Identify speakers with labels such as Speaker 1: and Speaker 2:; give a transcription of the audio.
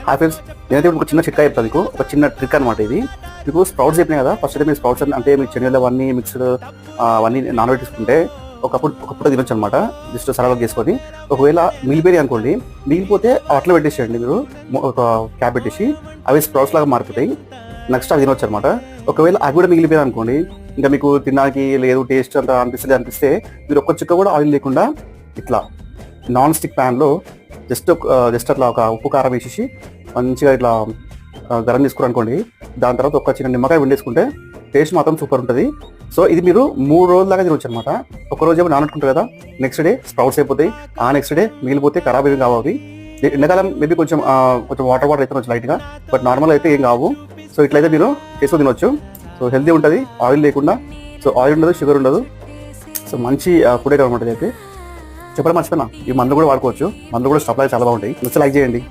Speaker 1: Hi friends, నేనైతే ఒక చిన్న చిట్కా చెప్తాను మీకు. ఒక చిన్న ట్రిక్ అనమాట ఇది. మీకు స్ప్రౌట్స్ చెప్పినాయి కదా, ఫస్ట్ అయితే మీరు స్ప్రౌట్స్ అంటే మీకు శనగలు అవన్నీ మిక్స్డ్ అవన్నీ నానబెట్టుకుంటే ఒకప్పుడు తినొచ్చు అనమాట. జస్ట్ సరళ చేసుకొని ఒకవేళ మిగిలిపోయి అనుకోండి, మిగిలిపోతే అట్లా పెట్టేసేయండి మీరు. ఒక క్యాప్ పెట్టేసి అవి స్ప్రౌట్స్ లాగా మారిపోతాయి. నెక్స్ట్ అవి తినొచ్చు అనమాట. ఒకవేళ అవి కూడా మిగిలిపోయాయి అనుకోండి, ఇంకా మీకు తినడానికి లేదు, టేస్ట్ అంత అనిపిస్తే మీరు ఒక్క చుక్క కూడా ఆయిల్ లేకుండా ఇట్లా నాన్ స్టిక్ ప్యాన్లో జస్ట్ అట్లా ఒక ఉప్పు కారం వేసేసి మంచిగా ఇట్లా గరం తీసుకుని అనుకోండి. దాని తర్వాత ఒక చిన్న నిమ్మకాయ వండేసుకుంటే టేస్ట్ మాత్రం సూపర్ ఉంటుంది. సో ఇది మీరు 3 రోజుల దాకా తినొచ్చు అనమాట. ఒక రోజు ఏమో నానట్టుకుంటారు కదా, నెక్స్ట్ డే స్ప్రౌట్స్ అయిపోతాయి. ఆ నెక్స్ట్ డే మిగిలిపోతే ఖరాబ్ ఏమి కావాలి. ఎండాకాలం మేబీ కొంచెం వాటర్ అయితే కొంచెం లైట్గా, బట్ నార్మల్ అయితే ఏం కావు. సో ఇట్లయితే మీరు చేసుకొని తినొచ్చు. సో హెల్తీ ఉంటుంది, ఆయిల్ లేకుండా. సో ఆయిల్ ఉండదు, షుగర్ ఉండదు. సో మంచి ఫుడ్ అయితే అనమాట. అయితే చెప్పడం మర్చిపోయినా, ఈ మందులు కూడా వాడుకోవచ్చు. మందులు కూడా సప్లై చాలా బాగుంటాయి. నచ్చితే లైక్ చేయండి.